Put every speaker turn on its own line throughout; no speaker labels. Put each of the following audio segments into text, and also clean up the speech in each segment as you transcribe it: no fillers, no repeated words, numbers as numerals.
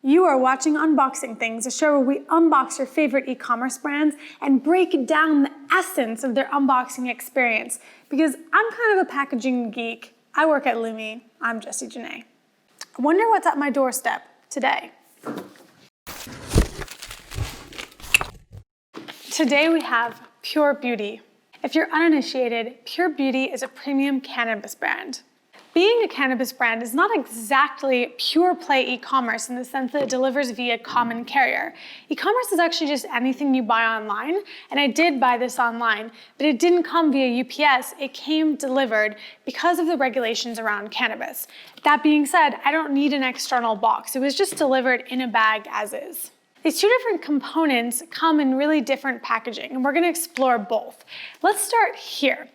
You are watching Unboxing Things, a show where we unbox your favorite e-commerce brands and break down the essence of their unboxing experience. Because I'm kind of a packaging geek. I work at Lumi. I'm Jessie Janae. I wonder what's at my doorstep today. Today we have Pure Beauty. If you're uninitiated, Pure Beauty is a premium cannabis brand. Being a cannabis brand is not exactly pure play e-commerce in the sense that it delivers via common carrier. E-commerce is actually just anything you buy online, and I did buy this online, but it didn't come via UPS, it came delivered because of the regulations around cannabis. That being said, I don't need an external box. It was just delivered in a bag as is. These two different components come in really different packaging, and we're gonna explore both. Let's start here.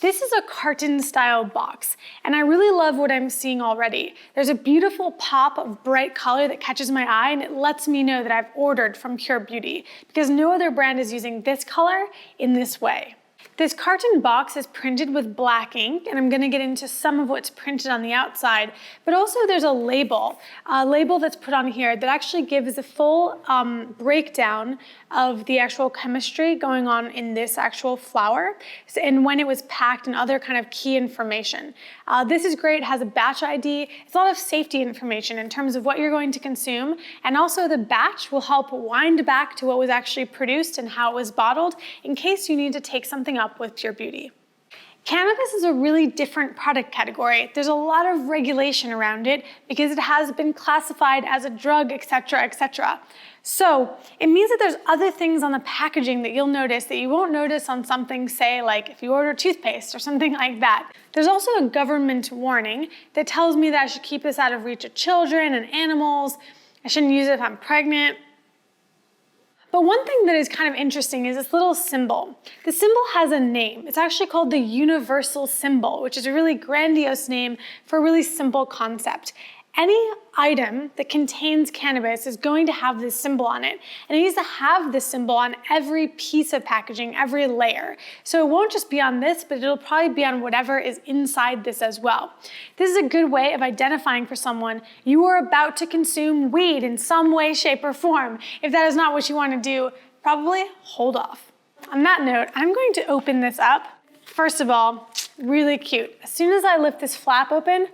This is a carton style box, and I really love what I'm seeing already. There's a beautiful pop of bright color that catches my eye, and it lets me know that I've ordered from Pure Beauty because no other brand is using this color in this way. This carton box is printed with black ink, and I'm gonna get into some of what's printed on the outside, but also there's a label that's put on here that actually gives a full breakdown of the actual chemistry going on in this actual flower, and when it was packed and other kind of key information. This is great, it has a batch ID. It's a lot of safety information in terms of what you're going to consume, and also the batch will help wind back to what was actually produced and how it was bottled in case you need to take something up with Pure Beauty. Cannabis is a really different product category. There's a lot of regulation around it because it has been classified as a drug, etc., etc. So it means that there's other things on the packaging that you'll notice that you won't notice on something, say, like if you order toothpaste or something like that. There's also a government warning that tells me that I should keep this out of reach of children and animals. I shouldn't use it if I'm pregnant. But one thing that is kind of interesting is this little symbol. The symbol has a name. It's actually called the universal symbol, which is a really grandiose name for a really simple concept. Any item that contains cannabis is going to have this symbol on it, and it needs to have this symbol on every piece of packaging, every layer. So it won't just be on this, but it'll probably be on whatever is inside this as well. This is a good way of identifying for someone you are about to consume weed in some way, shape, or form. If that is not what you want to do, probably hold off. On that note, I'm going to open this up. First of all, really cute. As soon as I lift this flap open,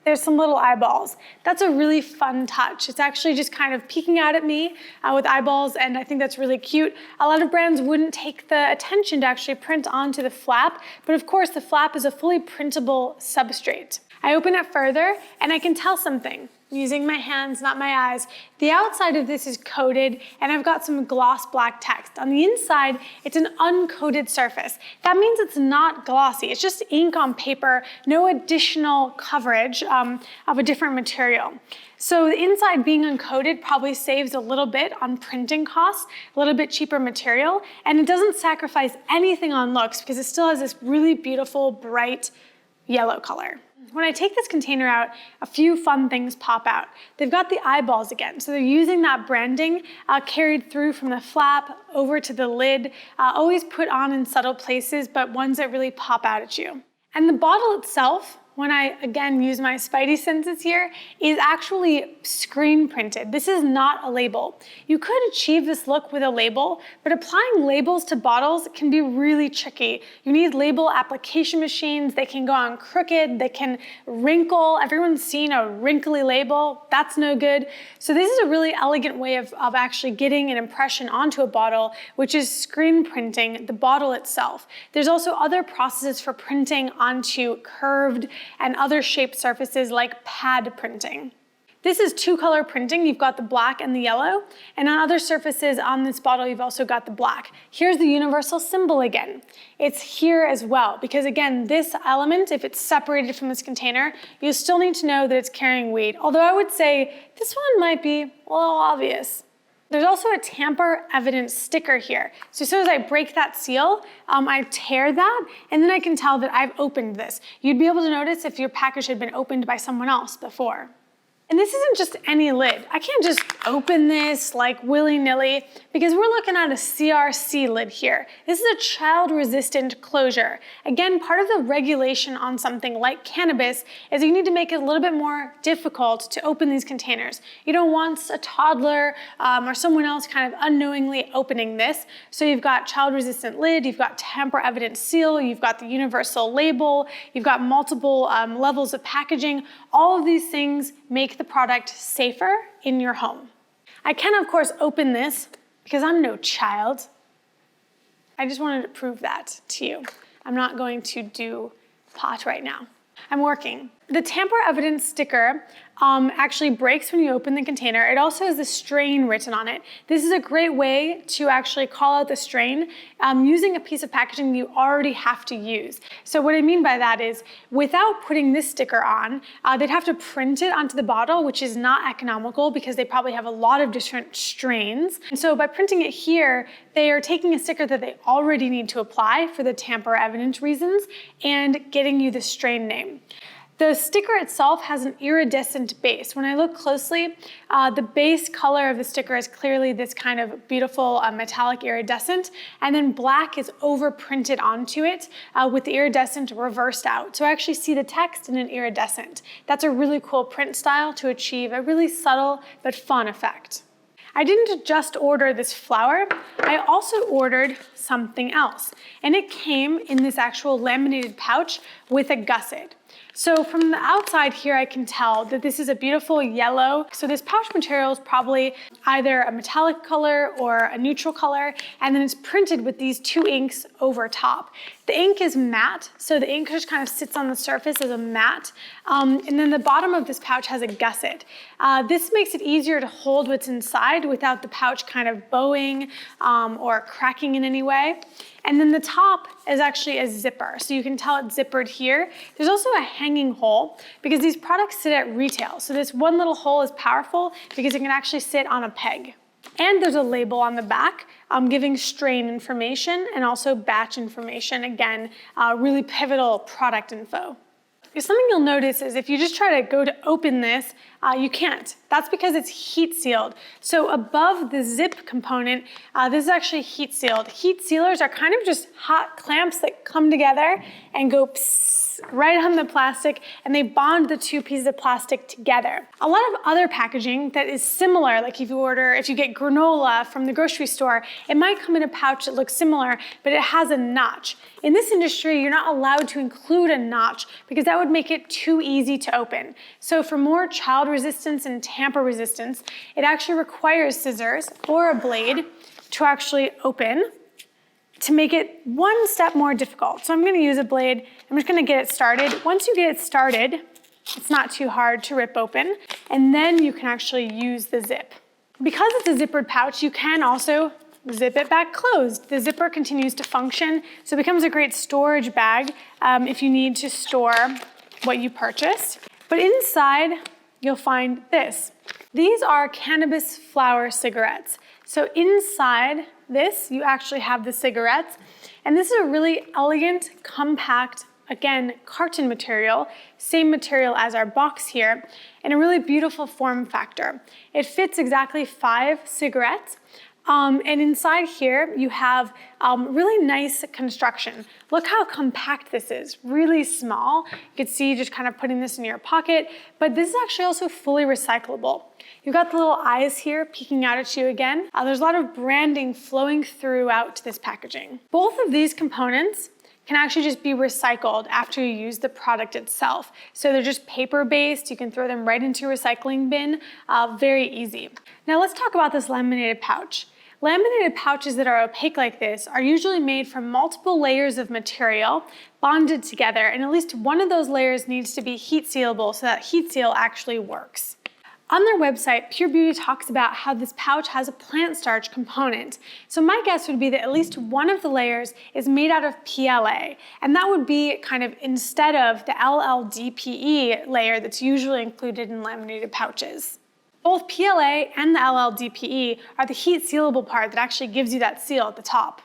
there's some little eyeballs. That's a really fun touch. It's actually just kind of peeking out at me with eyeballs, and I think that's really cute. A lot of brands wouldn't take the attention to actually print onto the flap, but of course the flap is a fully printable substrate. I open it further, and I can tell something. Using my hands, not my eyes. The outside of this is coated, and I've got some gloss black text. On the inside, it's an uncoated surface. That means it's not glossy. It's just ink on paper, no additional coverage of a different material. So the inside being uncoated probably saves a little bit on printing costs, a little bit cheaper material, and it doesn't sacrifice anything on looks because it still has this really beautiful, bright yellow color. When I take this container out, a few fun things pop out. They've got the eyeballs again, so they're using that branding carried through from the flap over to the lid, always put on in subtle places, but ones that really pop out at you. And the bottle itself, when I, again, use my spidey senses here, is actually screen printed. This is not a label. You could achieve this look with a label, but applying labels to bottles can be really tricky. You need label application machines. They can go on crooked, they can wrinkle. Everyone's seen a wrinkly label. That's no good. So this is a really elegant way of actually getting an impression onto a bottle, which is screen printing the bottle itself. There's also other processes for printing onto curved and other shaped surfaces like pad printing. This is two-color printing. You've got the black and the yellow, and on other surfaces on this bottle, you've also got the black. Here's the universal symbol again. It's here as well, because again, this element, if it's separated from this container, you still need to know that it's carrying weed. Although I would say this one might be a little obvious. There's also a tamper evidence sticker here. So as soon as I break that seal, I tear that, and then I can tell that I've opened this. You'd be able to notice if your package had been opened by someone else before. And this isn't just any lid. I can't just open this like willy-nilly because we're looking at a CRC lid here. This is a child-resistant closure. Again, part of the regulation on something like cannabis is you need to make it a little bit more difficult to open these containers. You don't want a toddler or someone else kind of unknowingly opening this. So you've got child-resistant lid, you've got tamper-evident seal, you've got the universal label, you've got multiple levels of packaging. All of these things make the product safer in your home. I can, of course, open this because I'm no child. I just wanted to prove that to you. I'm not going to do pot right now. I'm working. The tamper evidence sticker actually breaks when you open the container. It also has the strain written on it. This is a great way to actually call out the strain using a piece of packaging you already have to use. So what I mean by that is without putting this sticker on, they'd have to print it onto the bottle, which is not economical because they probably have a lot of different strains. And so by printing it here, they are taking a sticker that they already need to apply for the tamper evidence reasons and getting you the strain name. The sticker itself has an iridescent base. When I look closely, the base color of the sticker is clearly this kind of beautiful metallic iridescent, and then black is overprinted onto it with the iridescent reversed out. So I actually see the text in an iridescent. That's a really cool print style to achieve a really subtle but fun effect. I didn't just order this flower, I also ordered something else, and it came in this actual laminated pouch with a gusset. So from the outside here, I can tell that this is a beautiful yellow. So this pouch material is probably either a metallic color or a neutral color, and then it's printed with these two inks over top. The ink is matte, so the ink just kind of sits on the surface as a matte, and then the bottom of this pouch has a gusset. This makes it easier to hold what's inside without the pouch kind of bowing or cracking in any way. And then the top is actually a zipper, so you can tell it's zippered here. There's also a hanging hole because these products sit at retail. So this one little hole is powerful because it can actually sit on a peg. And there's a label on the back giving strain information and also batch information. Again, really pivotal product info. Something you'll notice is if you just try to go to open this, you can't. That's because it's heat sealed. So above the zip component, this is actually heat sealed. Heat sealers are kind of just hot clamps that come together and go psst right on the plastic, and they bond the two pieces of plastic together. A lot of other packaging that is similar, like if you get granola from the grocery store, it might come in a pouch that looks similar, but it has a notch. In this industry, you're not allowed to include a notch because that would make it too easy to open. So for more child resistance and tamper resistance, it actually requires scissors or a blade to actually open, to make it one step more difficult. So I'm gonna use a blade, I'm just gonna get it started. Once you get it started, it's not too hard to rip open, and then you can actually use the zip. Because it's a zippered pouch, you can also zip it back closed. The zipper continues to function, so it becomes a great storage bag if you need to store what you purchased. But inside, you'll find this. These are cannabis flower cigarettes. So inside this, you actually have the cigarettes, and this is a really elegant, compact, again, carton material, same material as our box here, and a really beautiful form factor. It fits exactly 5 cigarettes, and inside here you have really nice construction. Look how compact this is, really small. You can see just kind of putting this in your pocket, but this is actually also fully recyclable. You've got the little eyes here peeking out at you again. There's a lot of branding flowing throughout this packaging. Both of these components can actually just be recycled after you use the product itself. So they're just paper-based, you can throw them right into a recycling bin, very easy. Now let's talk about this laminated pouch. Laminated pouches that are opaque like this are usually made from multiple layers of material bonded together, and at least one of those layers needs to be heat sealable so that heat seal actually works. On their website, Pure Beauty talks about how this pouch has a plant starch component. So my guess would be that at least one of the layers is made out of PLA, and that would be kind of instead of the LLDPE layer that's usually included in laminated pouches. Both PLA and the LLDPE are the heat sealable part that actually gives you that seal at the top.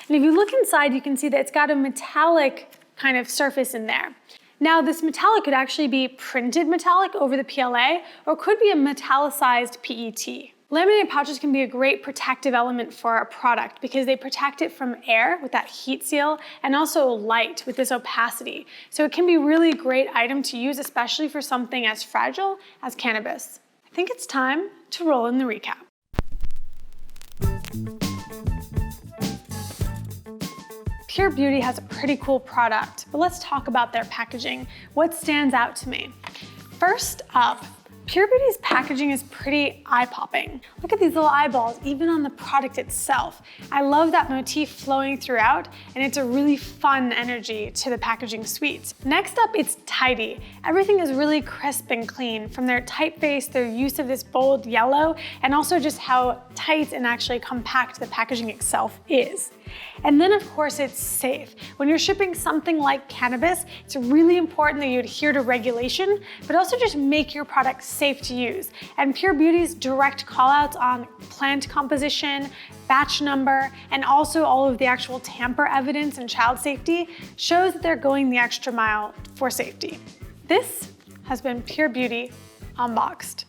And if you look inside, you can see that it's got a metallic kind of surface in there. Now, this metallic could actually be printed metallic over the PLA, or could be a metallicized PET. Laminated pouches can be a great protective element for a product because they protect it from air with that heat seal and also light with this opacity. So it can be a really great item to use, especially for something as fragile as cannabis. I think it's time to roll in the recap. Pure Beauty has a pretty cool product, but let's talk about their packaging. What stands out to me? First up, Pure Beauty's packaging is pretty eye-popping. Look at these little eyeballs, even on the product itself. I love that motif flowing throughout, and it's a really fun energy to the packaging suite. Next up, it's tidy. Everything is really crisp and clean, from their typeface, their use of this bold yellow, and also just how tight and actually compact the packaging itself is. And then of course it's safe. When you're shipping something like cannabis, it's really important that you adhere to regulation, but also just make your product safe to use. And Pure Beauty's direct callouts on plant composition, batch number, and also all of the actual tamper evidence and child safety shows that they're going the extra mile for safety. This has been Pure Beauty Unboxed.